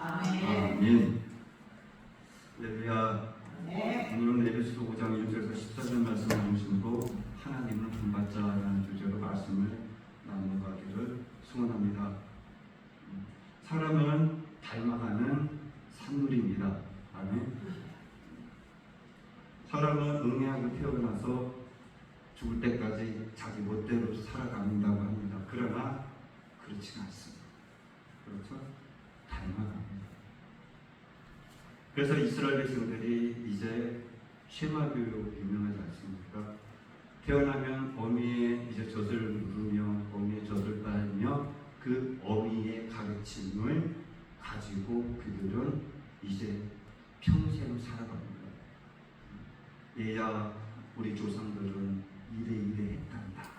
아멘. 할렐루야. 오늘은 에베소서 5장 1절에서 14절 말씀을 중심으로 하나님을 본받자라는 주제로 말씀을 나눠가기를 소원합니다. 사람은 닮아가는 산물입니다. 아멘. 사람은 응애하고 태어나서 죽을 때까지 자기 멋대로 살아간다고 합니다. 그러나 그렇지는 않습니다. 그렇죠? 닮아갑니다. 그래서 이스라엘 백성들이 이제 쉐마 교육 유명하지 않습니까? 태어나면 어미의 이제 젖을 누르며 어미의 젖을 빨며 그 어미의 가르침을 가지고 그들은 이제 평생 살아갑니다. 얘야 우리 조상들은 이래 했단다.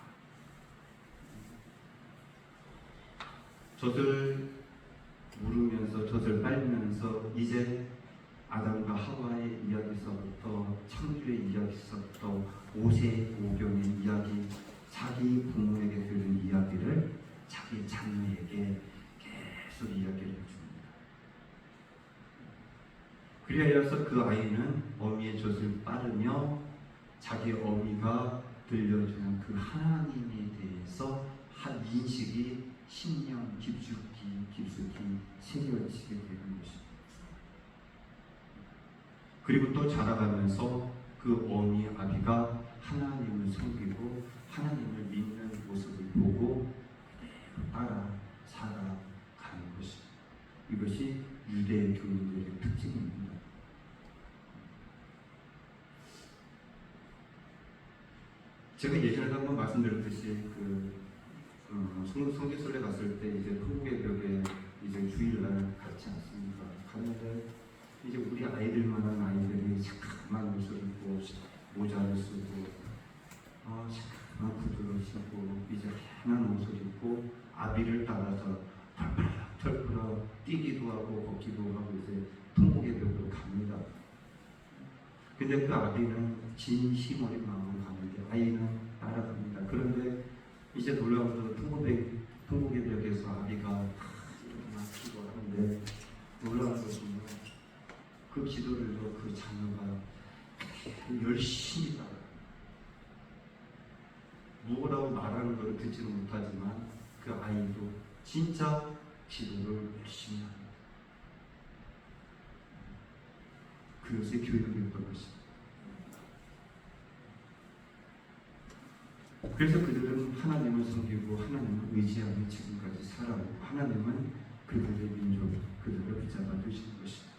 젖을 물으면서 젖을 빨면서 이제 아담과 하와의 이야기서부터 창조의 이야기서부터 오세오경의 이야기, 자기 부모에게 들은 이야기를 자기 자녀에게 계속 이야기를 해줍니다. 그리하여서 그 아이는 어미의 젖을 빠르며 자기 어미가 들려주는 그 하나님에 대해서 한 인식이 신령 깊숙이 새겨지게 되는 것입니다. 그리고 또 자라가면서 그 어미 아비가 하나님을 섬기고 하나님을 믿는 모습을 보고 그대로 따라 살아가는 것입니다. 이것이 유대 교인들의 특징입니다. 제가 예전에 한번 말씀드렸듯이 성지순례 갔을 때 이제 한국의 벽에 이제 주일날 갔지 않습니까? 갔는데 이제 우리 아이들만한 아이들이 착한 옷을 입고 모자를 쓰고 착한 구두를 신고 이제 편한 옷을 입고 아비를 따라서 털풀럭 뛰기도 하고 걷기도 하고 이제 통곡의 벽으로 갑니다. 근데 그 아비는 진심 어린 마음으로 가는데 아이는 따라갑니다. 그런데 이제 놀라운 것은 통곡의 벽에서 아비가 이렇게 막 기도하는데 놀라운 것은 그 기도를도 그 자녀가 열심히 따라 뭐라고 말하는 걸 듣지는 못하지만 그 아이도 진짜 기도를 열심히 합니다. 그것이 교육이었던 것입니다. 그래서 그들은 하나님을 섬기고 하나님을 의지하며 지금까지 살아오고 하나님은 그들의 민족, 그들을 붙잡아 두시는 것입니다.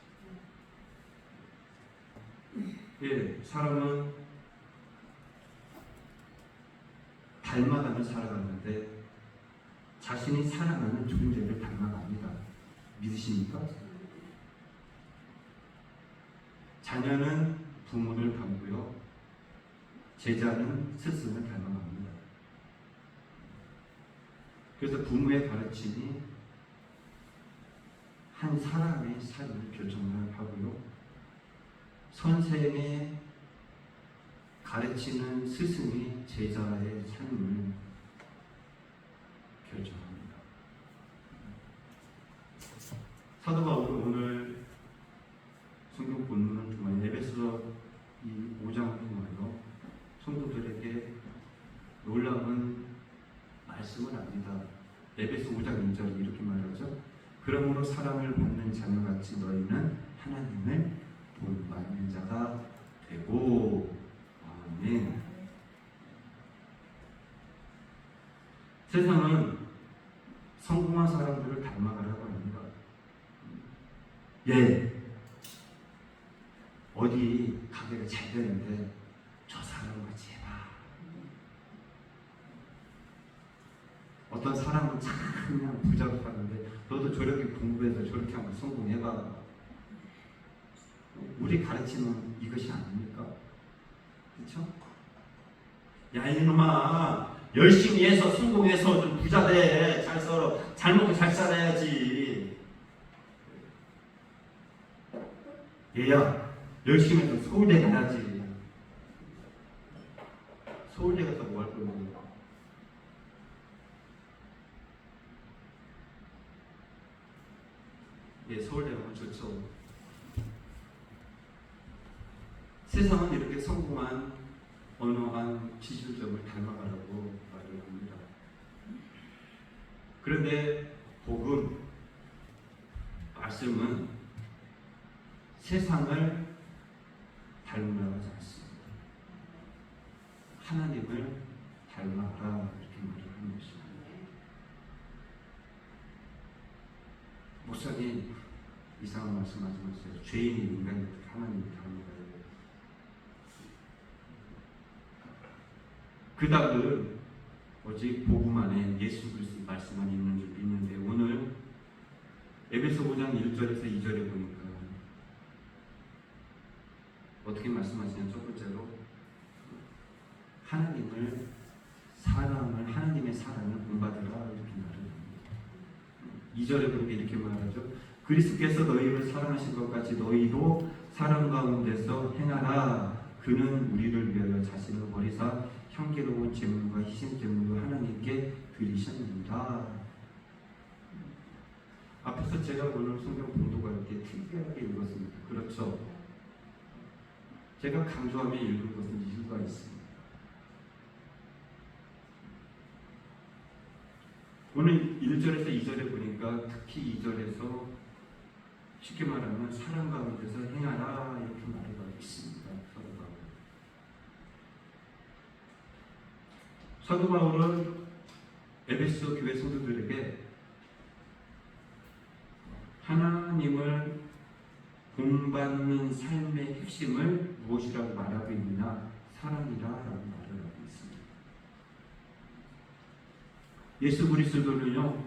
예, 사람은 닮아가며 살아가는데 자신이 사랑하는 존재를 닮아갑니다. 믿으십니까? 자녀는 부모를 닮고요. 제자는 스승을 닮아갑니다. 그래서 부모의 가르침이 한 사람의 삶을 결정을 하고요. 선생의 가르치는 스승이 제자의 삶을 결정합니다. 사도 바울은 오늘 성경 본문을 통하여 에베소서 이 5장을 통하여 성도들에게 놀라운 말씀을 합니다. 에베소 5장 2절이 이렇게 말하죠. 그러므로 사랑을 받는 자녀같이 너희는 하나님을 본받는 자가 되고. 아멘. 세상은 성공한 사람들을 닮아가라고 합니다. 예, 어디 가게가 잘 되는데 저 사람 같이 해봐. 어떤 사람은 참 그냥 부자로 사는데 너도 저렇게 공부해서 저렇게 한번 성공해봐. 우리 가르치는 이것이 아닙니까? 그렇죠? 야 이놈아 열심히 해서 성공해서 좀 부자 돼. 잘 살아. 잘 먹고 잘 살아야지. 얘야 열심히 해서 서울대 가야지. 서울대 가서 뭐 할 거야? 예, 서울대 서울대하면 좋죠. 세상은 이렇게 성공한 언어한 기술점을 닮아가라고 말을 합니다. 그런데 복음, 말씀은 세상을 닮으라고 하지 않습니다. 하나님을 닮아라 이렇게 말을 하는 것입니다. 목사님 이상한 말씀하지 마세요. 죄인이 인간이 하나님을 닮아가요. 그 답은 오직 복음 안에 예수 그리스도 말씀 안에 있는 줄 믿는데, 오늘 에베소 5장 1절에서 2절에 보니까 어떻게 말씀하시냐면, 첫 번째로 하나님을 사랑을, 하나님의 사랑을 본받으라 이렇게 말을 합니다. 2절에 보니까 이렇게 말하죠. 그리스도께서 너희를 사랑하신 것 같이 너희도 사랑 가운데서 행하라. 그는 우리를 위하여 자신을 버리사 향기로운 제물과 희생 제물로 하나님께 드리셨습니다. 앞에서 제가 오늘 성경 봉독할 때 특이하게 읽었습니다. 그렇죠? 제가 강조하며 읽은 것은 이유가 있습니다. 오늘 1절에서 2절에 보니까 특히 2절에서 쉽게 말하면 사랑 가운데서 행하라 이렇게 말하고 있습니다. 사도 바울은 에베소 교회 성도들에게 하나님을 본받는 삶의 핵심을 무엇이라고 말하고 있느냐? 사랑이라라고 말을 하고 있습니다. 예수 그리스도는요,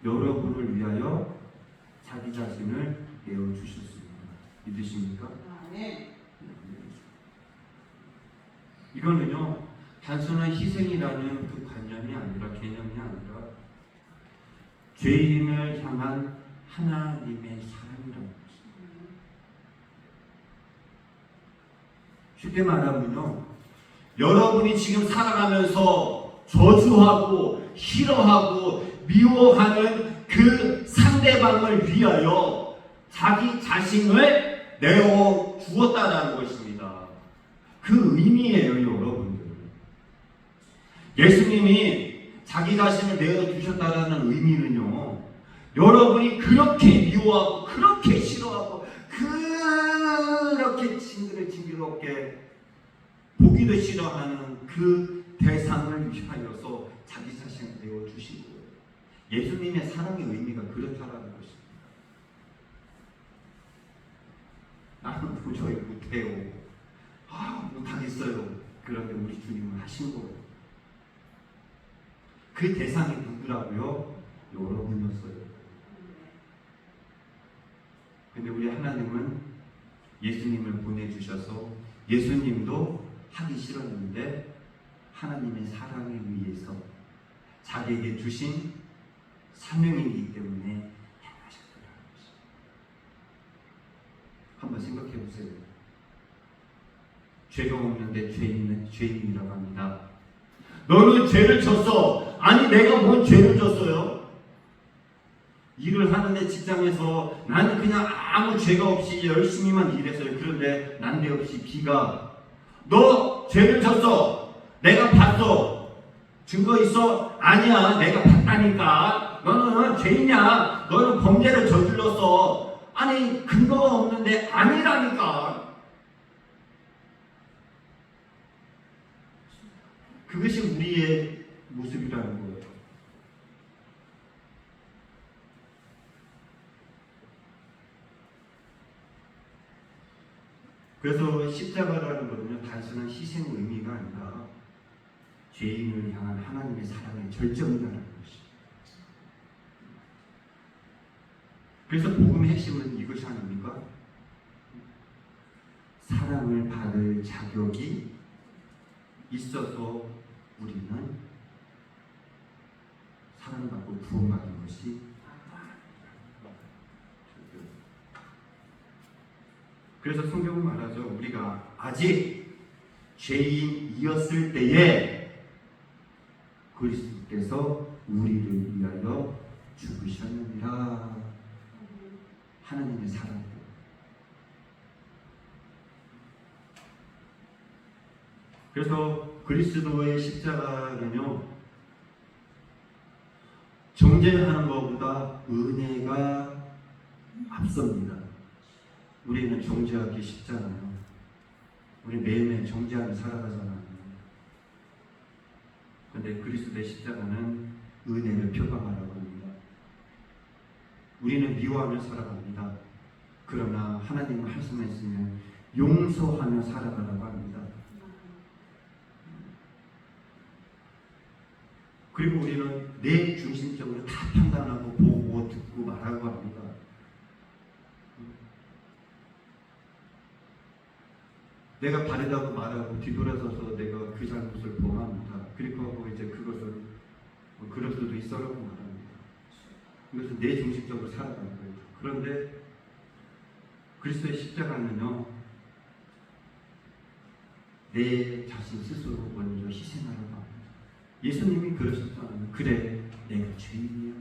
여러분을 위하여 자기 자신을 내어주셨습니다. 믿으십니까? 네. 이거는요, 단순한 희생이라는 그 관념이 아니라, 개념이 아니라 죄인을 향한 하나님의 사랑이라는 것입니다. 쉽게 말하면요, 여러분이 지금 살아가면서 저주하고 싫어하고 미워하는 그 상대방을 위하여 자기 자신을 내어 주었다는 것입니다. 그 의미예요, 여러분들. 예수님이 자기 자신을 내어주셨다는 의미는요, 여러분이 그렇게 미워하고 그렇게 싫어하고 그렇게 징그럽게 보기도 싫어하는 그 대상을 위하여서 자기 자신을 내어주신 거예요. 예수님의 사랑의 의미가 그렇다라는 것입니다. 나는 도저히 못해요. 못하겠어요. 그런데 우리 주님은 하신 거예요. 그 대상이 누구라고요? 여러분이었어요. 근데 우리 하나님은 예수님을 보내주셔서 예수님도 하기 싫었는데 하나님의 사랑에 의해서 자기에게 주신 사명이기 때문에 행하셨더라는 것입니다. 한번 생각해 보세요. 죄가 없는데 죄인이라고 합니다. 너는 죄를 졌어. 아니, 내가 뭔 죄를 졌어요? 일을 하는데 직장에서 나는 그냥 아무 죄가 없이 열심히만 일했어요. 그런데 난데없이 비가, 너 죄를 졌어. 내가 봤어. 증거 있어? 아니야, 내가 봤다니까. 너는 죄인이야. 너는 범죄를 저질렀어. 아니, 근거가 없는데 아니라니까. 그것이 우리의 모습이라는 거예요. 그래서 십자가라는 것은요, 단순한 희생의 의미가 아니라 죄인을 향한 하나님의 사랑의 절정이라는 것입니다. 그래서 복음의 핵심은 이것이 아닙니까? 사랑을 받을 자격이 있어서 우리는 사랑받고 구원받은 것이 그래서 성경은 말하죠. 우리가 아직 죄인이었을 때에 그리스도께서 우리를 위하여 죽으셨느니라. 하나님의 사랑. 그래서 그리스도의 십자가는요, 정죄하는 것보다 은혜가 앞섭니다. 우리는 정죄하기 쉽잖아요. 우리 매일매일 정죄하며 살아가잖아요. 그런데 그리스도의 십자가는 은혜를 표방하라고 합니다. 우리는 미워하며 살아갑니다. 그러나 하나님은 말씀했으면 용서하며 살아가라고 합니다. 그리고 우리는 내 중심적으로 다 판단하고 보고 듣고 말하고 합니다. 내가 바르다고 말하고 뒤돌아서서 내가 그 잘못을 범합니다. 그리고 이제 그것을 그럴 수도 있어라고 말합니다. 이것은 내 중심적으로 살아가는 거예요. 그런데 그리스도의 십자가는요, 내 자신 스스로 먼저 희생하라고 합니다. 예수님이 그러셨잖아요. 그래, 내가 죄인이야.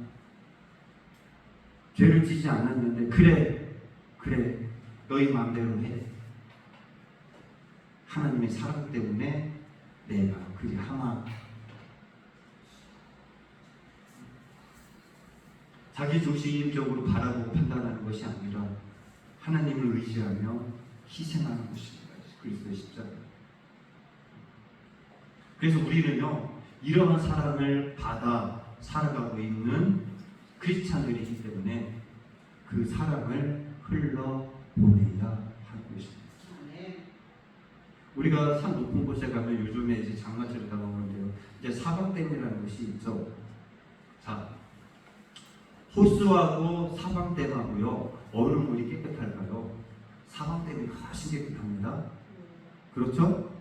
죄를 지지 않았는데 그래, 너희 마음대로 해. 하나님의 사랑 때문에 내가 그리 하나. 자기중심적으로 바라보고 판단하는 것이 아니라 하나님을 의지하며 희생하는 것입니다. 그리스도의 십자가. 그래서 우리는요, 이러한 사랑을 받아 살아가고 있는 크리스찬들이기 때문에 그 사랑을 흘러보내야 하는 것입니다. 우리가 산 높은 곳에 가면 요즘에 이제 장마철에 나오는데요, 이제 사방댐이라는 것이 있죠. 자, 호수하고 사방댐하고요, 어느 물이 깨끗할까요? 사방댐이 훨씬 깨끗합니다. 그렇죠?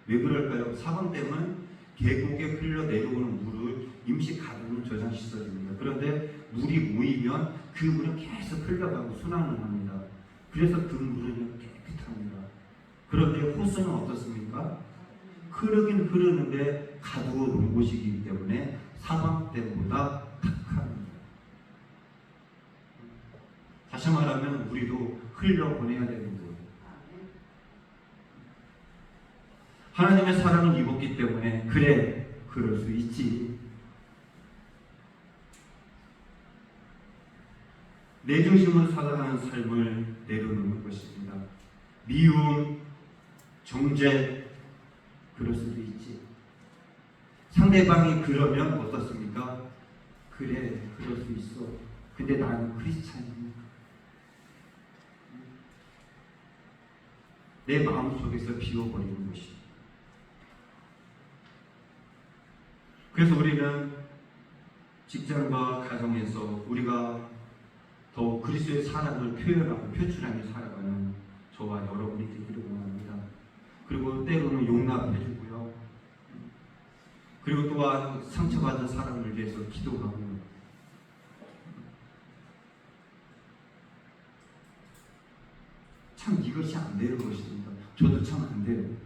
왜 그럴까요? 사방댐은 계곡에 흘러내려오는 물을 임시 가두는 저장시설입니다. 그런데 물이 모이면 그 물은 계속 흘러가고 순환을 합니다. 그래서 그 물은 깨끗합니다. 그런데 호수는 어떻습니까? 흐르긴 흐르는데 가두어 놓은 곳이기 때문에 사방댐보다 탁합니다. 다시 말하면 우리도 흘려보내야 되는 거예요. 하나님의 사랑을 입었기 때문에 그래, 그럴 수 있지. 내 중심으로 살아가는 삶을 내려놓는 것입니다. 미움, 정죄, 그럴 수도 있지. 상대방이 그러면 어떻습니까? 그래, 그럴 수 있어. 근데 나는 크리스찬이니까. 내 마음속에서 비워버리는 것이. 그래서 우리는 직장과 가정에서 우리가 더 그리스도의 사랑을 표현하고 표출하며 살아가는 저와 여러분이 되기를 원합니다. 그리고 때로는 용납해주고요. 그리고 또한 상처받은 사람을 위해서 기도하고, 참 이것이 안 되는 것입니다. 저도 참 안 돼요.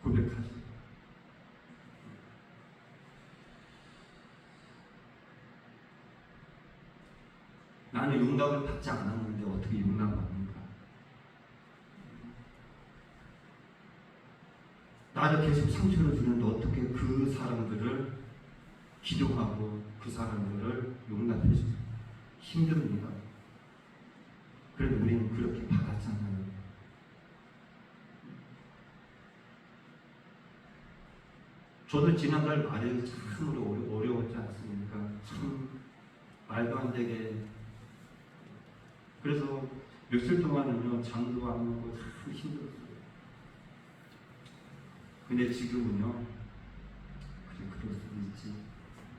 고백하죠. 나는 용납을 받지 않았는데 어떻게 용납합니까? 나를 계속 상처를 주는데 어떻게 그 사람들을 기도하고 그 사람들을 용납해주고. 힘듭니다. 그래도 우리는 그렇게 받았잖아요. 저도 지난달 말이 참으로 어려웠지 않습니까? 참 말도 안 되게. 그래서 며칠 동안은요, 잠도 안 오고 참 힘들었어요. 근데 지금은요, 그래, 그럴 수도 있지.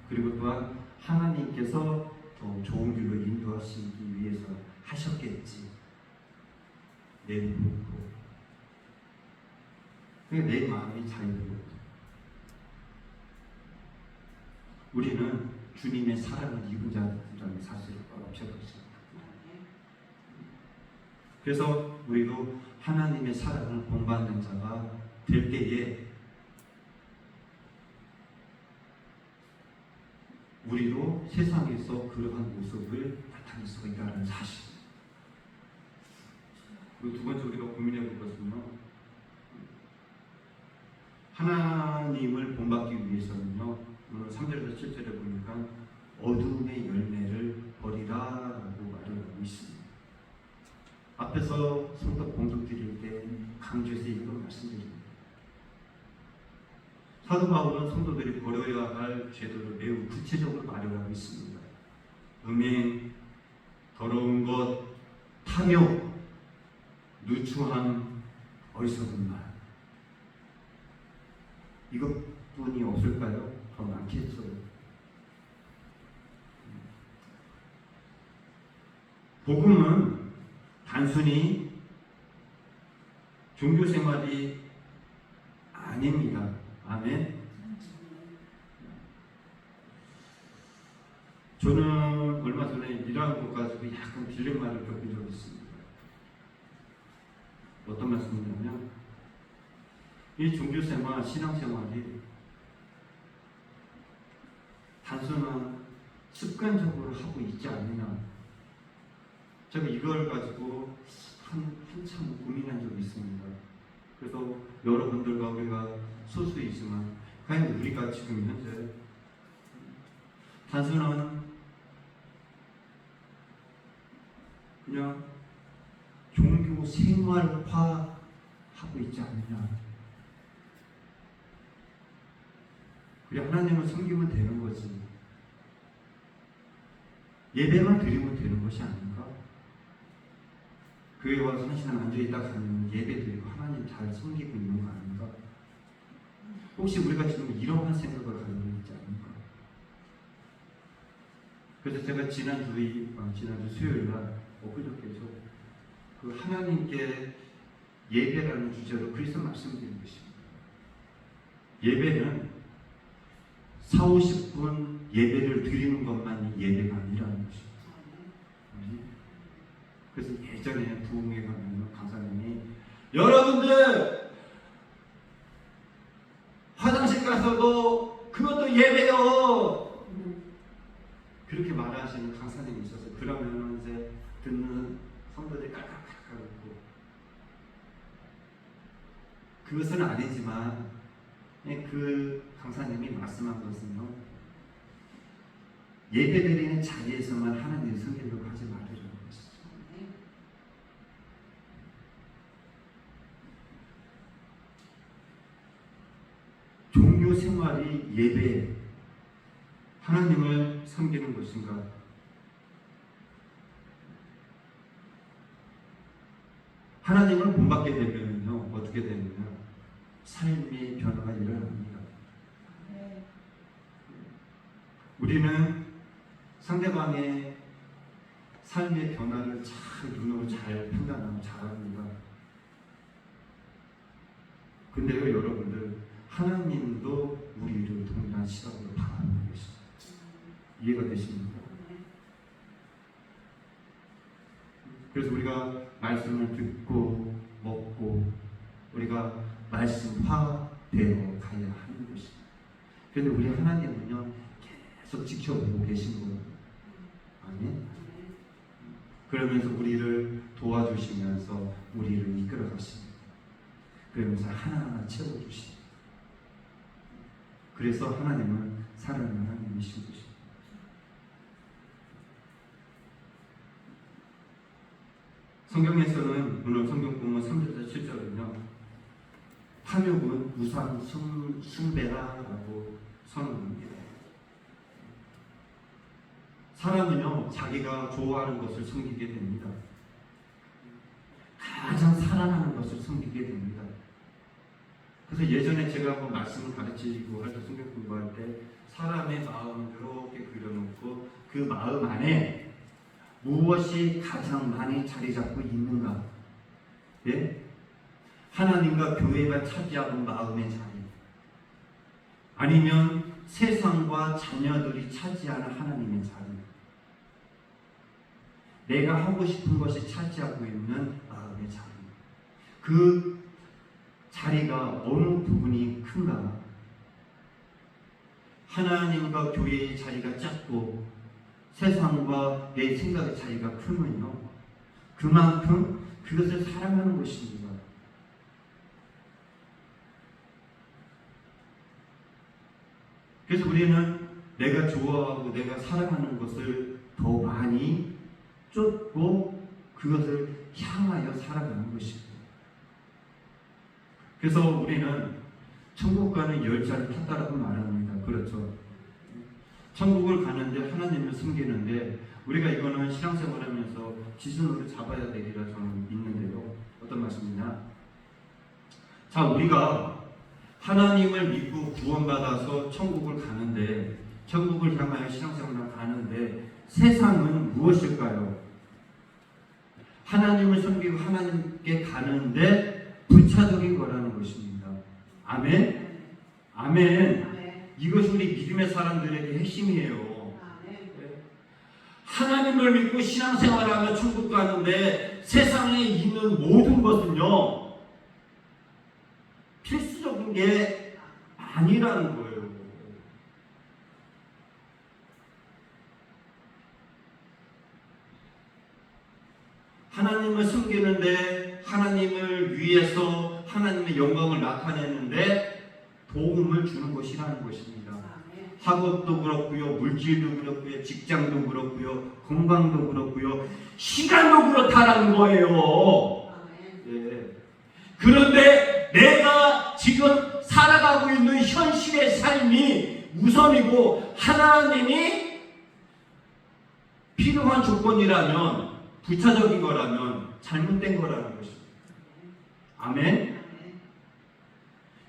그리고 또한 하나님께서 더 좋은 길로 인도하시기 위해서 하셨겠지. 내보고. 그러니까 내 마음이 자유로워. 우리는 주님의 사랑을 입은 자라는 사실을 깨우쳐보십니다. 그래서 우리도 하나님의 사랑을 본받는 자가 될 때에 우리도 세상에서 그러한 모습을 다닐 수가 있다는 사실. 그리고 두 번째 우리가 고민해 볼 것은요, 하나님을 본받기 위해서는요, 오늘 3절에서 7절에 보니까 어둠의 열매를 버리라라고 말을 하고 있습니다. 앞에서 성도 봉독 드릴 때 강조해서 이걸 말씀드립니다. 사도 바울은 성도들이 버려야 할 죄들을 매우 구체적으로 말을 하고 있습니다. 음행, 더러운 것, 탐욕, 누추한 어리석은 말. 이것뿐이 없을까요? 더 많겠죠. 복음은 단순히 종교 생활이 아닙니다. 아멘. 저는 얼마 전에 이러한 것 가지고 약간 딜레마를 겪은 적이 있습니다. 어떤 말씀이냐면, 이 종교생활, 신앙생활이 단순한 습관적으로 하고 있지 않느냐. 제가 이걸 가지고 한참 고민한 적이 있습니다. 그래서 여러분들과 우리가 소수이지만 과연 우리가 지금 현재 단순한 그냥 종교 생활화 하고 있지 않느냐. 우리 하나님을 섬기면 되는 거지. 예배만 드리면 되는 것이 아닌가? 교회 와서 한 시간 앉아있다 가면 예배 드리고 하나님 잘 섬기고 있는 거 아닌가? 혹시 우리가 지금 이러한 생각을 가지고 있지 않을까? 그래서 제가 지난주 수요일날 엊그저께죠, 그 하나님께 예배라는 주제로 그리스도 말씀드린 것입니다. 예배는 40-50분 예배를 드리는 것만이 예배가 아니라는 것입니다. 그래서 예전에 부흥회 가면 강사님이 여러분들 화장실 가서도 그것도 예배요, 그렇게 말하시는 강사님이 있어서 그러면 이제 듣는 성도들이 깔깔깔깔 웃고, 그것은 아니지만 그 강사님이 말씀한 것은요, 예배드리는 자리에서만 하나님을 섬기려고 하지 말으라는 것이죠. 종교 생활이 예배, 하나님을 섬기는 것인가? 하나님을 본받게 되면요, 어떻게 되느냐? 삶의 변화가 일어납니다. 우리는 상대방의 삶의 변화를 잘 눈으로 잘 판단하고 잘합니다. 근데요, 여러분들, 하나님도 우리를 동일한 시각으로 바라보고 계십니다. 이해가 되십니까? 그래서 우리가 말씀을 듣고 먹고 우리가 말씀화되어 가야 하는 것입니다. 그런데 우리 하나님은요, 계속 지켜보고 계신 거예요. 아멘. 그러면서 우리를 도와주시면서 우리를 이끌어 가십니다. 그러면서 하나하나 채워주십니다. 그래서 하나님은 사랑하는 하나님이신 것입니다. 성경에서는 오늘 성경 보면 3절에서 7절은요, 탐욕은 우상 숭배라고 선언합니다. 사람은요, 자기가 좋아하는 것을 섬기게 됩니다. 가장 사랑하는 것을 섬기게 됩니다. 그래서 예전에 제가 한번 말씀을 가르치고 할 때, 성경 공부할 때, 사람의 마음을 이렇게 그려놓고 그 마음 안에 무엇이 가장 많이 자리 잡고 있는가? 예? 하나님과 교회가 차지하고 마음의 자리, 아니면 세상과 자녀들이 차지하는 하나님의 자리, 내가 하고 싶은 것이 차지하고 있는 마음의 자리, 그 자리가 어느 부분이 큰가? 하나님과 교회의 자리가 작고 세상과 내 생각의 차이가 크면요, 그만큼 그것을 사랑하는 것입니다. 그래서 우리는 내가 좋아하고 내가 사랑하는 것을 더 많이 쫓고 그것을 향하여 살아가는 것입니다. 그래서 우리는 천국 가는 열차를 탔다라고 말합니다. 그렇죠. 천국을 가는데 하나님을 섬기는데 우리가 이거는 신앙생활하면서 기준으로 잡아야 되리라 저는 믿는데요. 어떤 말씀이냐? 자, 우리가 하나님을 믿고 구원받아서 천국을 가는데, 천국을 향하여 신앙생활을 가는데 세상은 무엇일까요? 하나님을 섬기고 하나님께 가는데 부차적인 거라는 것입니다. 아멘? 아멘. 이것이 우리 믿음의 사람들에게 핵심이에요. 하나님을 믿고 신앙생활하며 천국 가는데 세상에 있는 모든 것은요, 필수적인 게 아니라는 거예요. 하나님을 섬기는데, 하나님을 위해서 하나님의 영광을 나타내는데 도움을 주는 것이라는 것입니다. 학업도 그렇고요, 물질도 그렇고요, 직장도 그렇고요, 건강도 그렇고요, 시간도 그렇다라는 거예요. 예. 그런데 내가 지금 살아가고 있는 현실의 삶이 우선이고 하나님이 필요한 조건이라면, 부차적인 거라면 잘못된 거라는 것입니다. 아멘?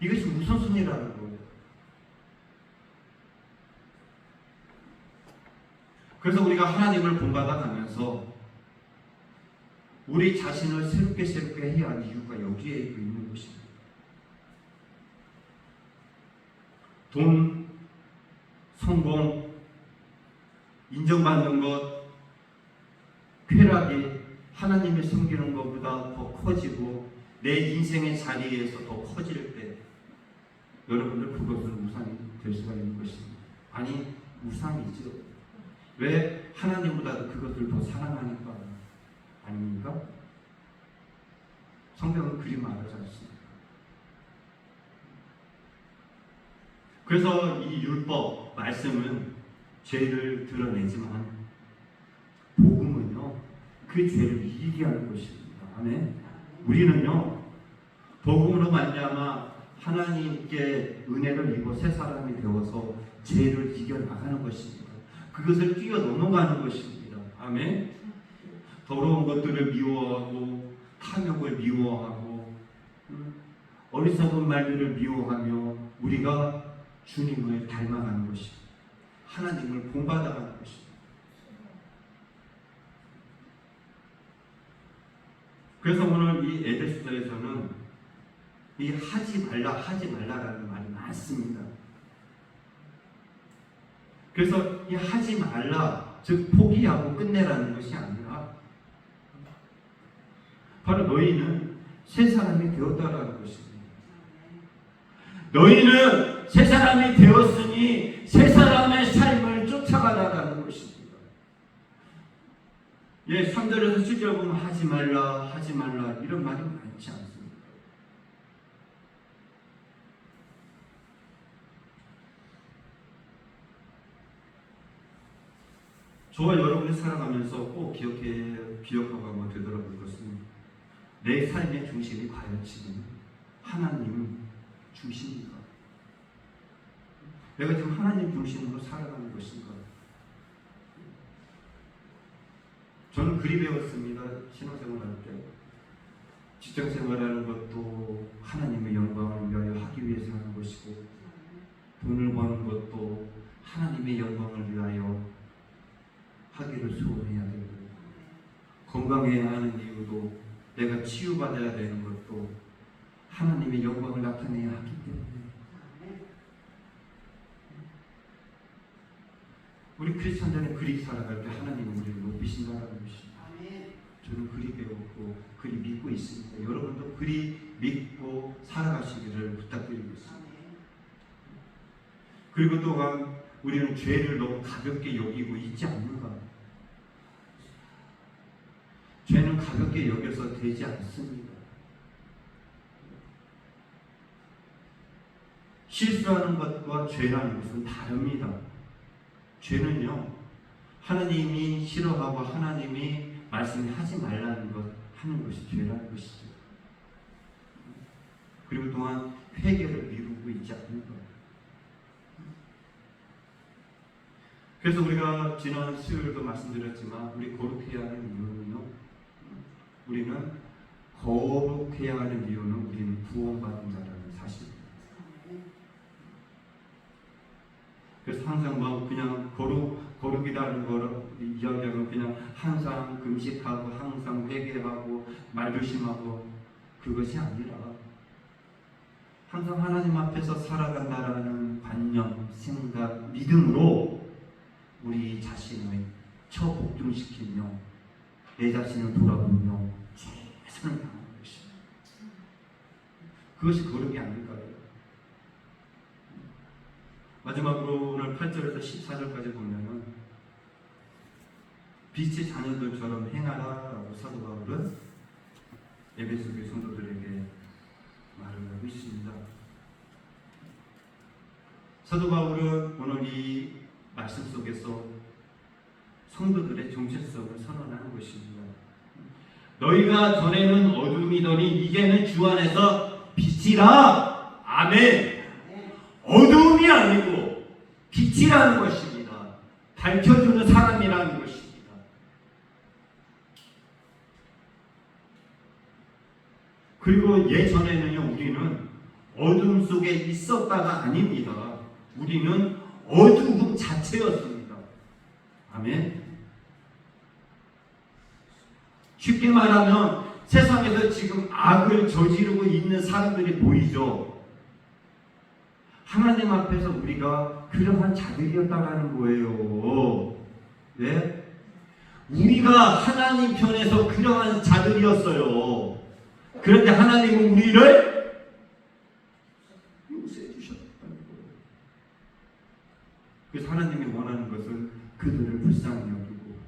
이것이 우선순위라는 거예요. 그래서 우리가 하나님을 본받아 가면서 우리 자신을 새롭게 해야 하는 이유가 여기에 있는 것입니다. 돈, 성공, 인정받는 것, 쾌락이 하나님을 섬기는 것보다 더 커지고 내 인생의 자리에서 더 커질 때 여러분들 그것은 우상이 될 수가 있는 것입니다. 아니, 우상이죠. 왜? 하나님보다 그것을 더 사랑하니까 아닙니까? 성경은 그리 말하지 않습니까? 그래서 이 율법 말씀은 죄를 드러내지만 복음은요, 그 죄를 이기게 하는 것입니다. 아멘. 우리는요, 복음으로 말미암아 하나님께 은혜를 입어 새 사람이 되어서 죄를 이겨 나가는 것입니다. 그것을 뛰어 넘어가는 것입니다. 아멘. 더러운 것들을 미워하고 탐욕을 미워하고 어리석은 말들을 미워하며 우리가 주님을 닮아가는 것입니다. 하나님을 본받아가는 것입니다. 그래서 오늘 이 에베소서에서는 이 하지 말라라는 말이 많습니다. 그래서 이 하지 말라, 즉 포기하고 끝내라는 것이 아니라 바로 너희는 새 사람이 되었다라는 것입니다. 너희는 새 사람이 되었으니 새 사람의 삶을 쫓아가라는 것입니다. 예, 3절에서 7절 보면 하지 말라 이런 말이 많지 않습니다. 저와 여러분이 살아가면서 꼭 기억하고 한번 되돌아볼 것은 내 삶의 중심이 과연 지금 하나님 중심인가? 내가 지금 하나님 중심으로 살아가는 것인가? 저는 그리 배웠습니다. 신앙생활할 때 직장생활하는 것도 하나님의 영광을 위하여 하기 위해서 하는 것이고 돈을 버는 것도 하나님의 영광을 위하여 하기를 소원해야 되고 건강해야 하는 이유도 내가 치유받아야 되는 것도 하나님의 영광을 나타내야 하기 때문에 우리 크리스천들은 그리 살아갈 때 하나님은 우리를 높이신다는 것입니다. 저는 그리 배웠고 그리 믿고 있습니다. 여러분도 그리 믿고 살아가시기를 부탁드리겠습니다. 그리고 또한 우리는 죄를 너무 가볍게 여기고 있지 않는가? 죄는 가볍게 여겨서 되지 않습니다. 실수하는 것과 죄라는 것은 다릅니다. 죄는요, 하나님이 싫어하고 하나님이 말씀하지 말라는 것 하는 것이 죄라는 것이죠. 그리고 또한 회개를 미루고 있지 않는 것. 그래서 우리가 지난 수요일도 말씀드렸지만 우리 거룩해야 하는 이유는요, 우리는 거룩해야 하는 이유는 우리는 구원받은 자라는 사실입니다. 그래서 항상 뭐 그냥 거룩이라는 걸 이야기하면 그냥 항상 금식하고 항상 회개하고 말조심하고 그것이 아니라 항상 하나님 앞에서 살아간다라는 관념, 생각, 믿음으로 우리 자신을 처복종시키며 내 자신을 돌아보며 최선을 다하는 것입니다. 그것이 거룩이 아닐까요? 마지막으로 오늘 8절에서 14절까지 보면은 빛의 자녀들처럼 행하라라고 사도 바울은 에베소 교회 성도들에게 말을 하고 있습니다. 사도 바울은 오늘 이 말씀 속에서 성도들의 정체성을 선언하는 것입니다. 너희가 전에는 어둠이더니 이제는 주 안에서 빛이라. 아멘. 어둠이 아니고 빛이라는 것입니다. 밝혀주는 사람이라는 것입니다. 그리고 예전에는요, 우리는 어둠 속에 있었다가 아닙니다. 우리는 어두움 자체였습니다. 아멘. 쉽게 말하면 세상에서 지금 악을 저지르고 있는 사람들이 보이죠. 하나님 앞에서 우리가 그러한 자들이었다라는 거예요. 네? 우리가 하나님 편에서 그러한 자들이었어요. 그런데 하나님은 우리를 용서해 주셨다는 거예요. 그래서 하나님이 원하는 것은 그들을 불쌍히 여기고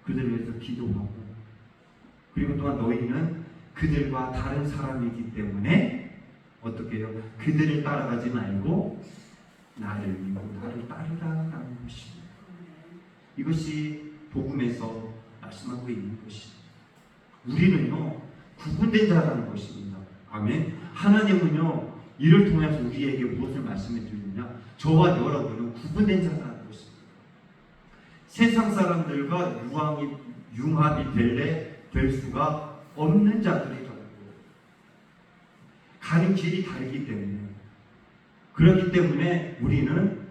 그들을 위해서 기도하고, 그리고 또한 너희는 그들과 다른 사람이기 때문에 어떻게 해요? 그들을 따라가지 말고 나를 믿고 나를 따르라는 것입니다. 이것이 복음에서 말씀하고 있는 것입니다. 우리는요, 구분된 자라는 것입니다. 아멘. 하나님은요, 이를 통해서 우리에게 무엇을 말씀해 주느냐? 저와 여러분은 구분된 자라는 것입니다. 세상 사람들과 융합이 될 수가 없는 자들이라는 거예요. 가는 길이 다르기 때문에. 그렇기 때문에 우리는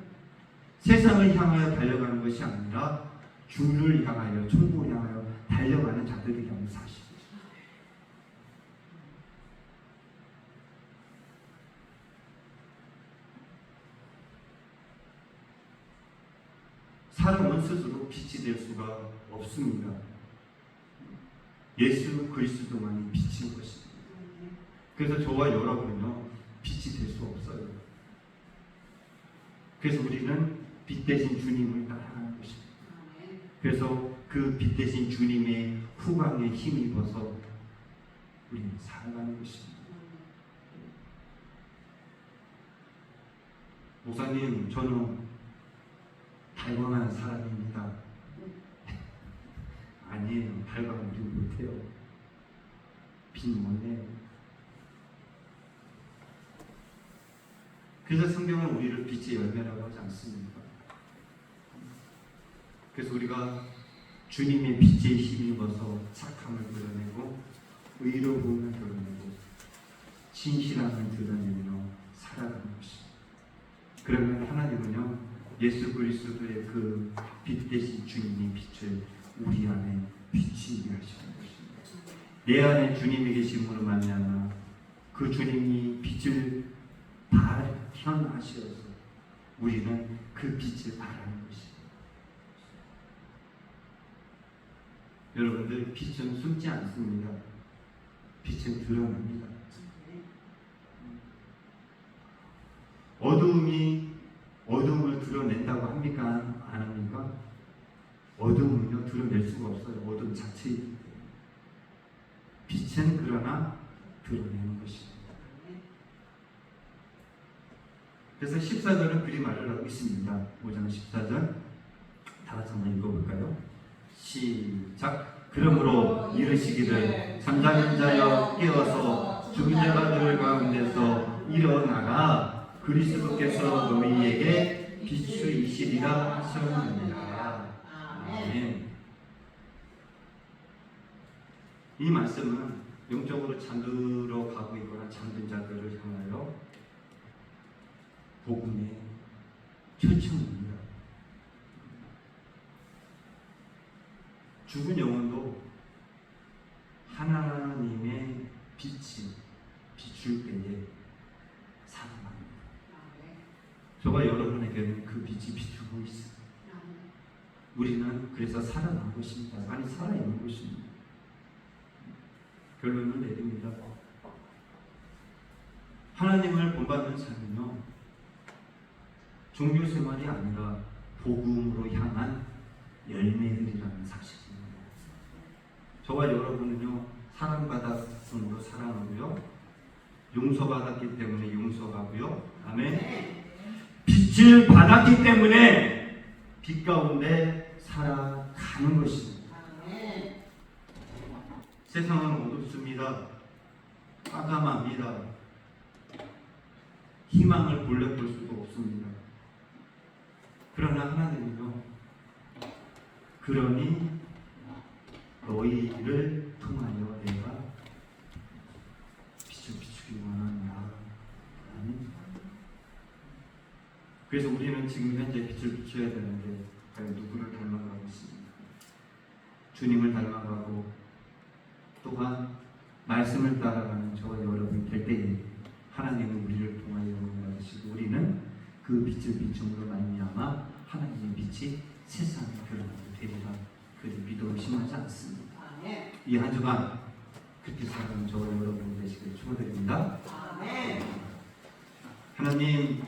세상을 향하여 달려가는 것이 아니라 주를 향하여, 천국을 향하여 달려가는 자들이라는 사실이죠. 사람은 스스로 빛이 될 수가 없습니다. 예수 그리스도만이 빛인 것입니다. 그래서 저와 여러분은요, 빛이 될 수 없어요. 그래서 우리는 빛 대신 주님을 따라가는 것입니다. 그래서 그 빛 대신 주님의 후광에 힘입어서 우리는 살아가는 것입니다. 목사님, 저는 발광하는 사람입니다. 아니에요. 발광 우리 못해요. 빛 못내요. 그래서 성경은 우리를 빛의 열매라고 하지 않습니까? 그래서 우리가 주님의 빛에 힘입어서 착함을 드러내고 의로움을 드러내고 진실함을 드러내며 살아가는 것입니다. 그러면 하나님은요, 예수 그리스도의 그 빛 대신 주님의 빛을 우리 안에 비치게 하시는 것입니다. 내 안에 주님이 계심으로 말미암아 그 주님이 빛을 발현하셔서 우리는 그 빛을 바라는 것입니다. 여러분들, 빛은 숨지 않습니다. 빛은 드러납니다. 어둠을 수가 없어요. 어둠 자체이기 때문에. 빛은 그러나 드러내는 것입니다. 그래서 14절은 그리 말을 하고 있습니다. 5장 14절 다 같이 한번 읽어볼까요? 시작. 그러므로 이르시기를 잠자는 자여 깨어서 죽은 자들 가운데서 일어나라. 그리스도께서 너희에게 비추이시리라 하셨느니라. 아멘. 이 말씀은 영적으로 잠들어 가고 있거나 잠든 자들을 향하여 복음의 초청입니다. 죽은 영혼도 하나님의 빛이 비출 때에 살아납니다. 저와 여러분에게는 그 빛이 비추고 있습니다. 우리는 그래서 살아난 것입니다. 아니 살아있는 것입니다. 결론을 내립니다. 하나님을 본받는 삶은요, 종교 생활이 아니라 복음으로 향한 열매들이라는 사실입니다. 저와 여러분은요, 사랑받았으므로 사랑하고요, 용서받았기 때문에 용서하고요, 아멘. 빛을 받았기 때문에 빛 가운데 살아가는 것입니다. 세상은 어둡습니다. 깜깜합니다. 희망을 볼래볼 수도 없습니다. 그러나 하나님은요, 그러니 너희를 통하여 내가 빛을 비추기 원하노라. 그래서 우리는 지금 현재 빛을 비춰야 되는데 과연 누구를 닮아가고 있습니까? 주님을 닮아가고 또한 말씀을 따라가는 저와 여러분 될 때에 하나님은 우리를 통하여 영광받으시고 우리는 그 빛을 비춤으로 말미암아 하나님의 빛이 세상에 드러나게 되리라. 그리 믿어 의심하지 않습니다. 이 한 주간 그렇게 살아가는 저와 여러분 되시길 축원드립니다. 하나님,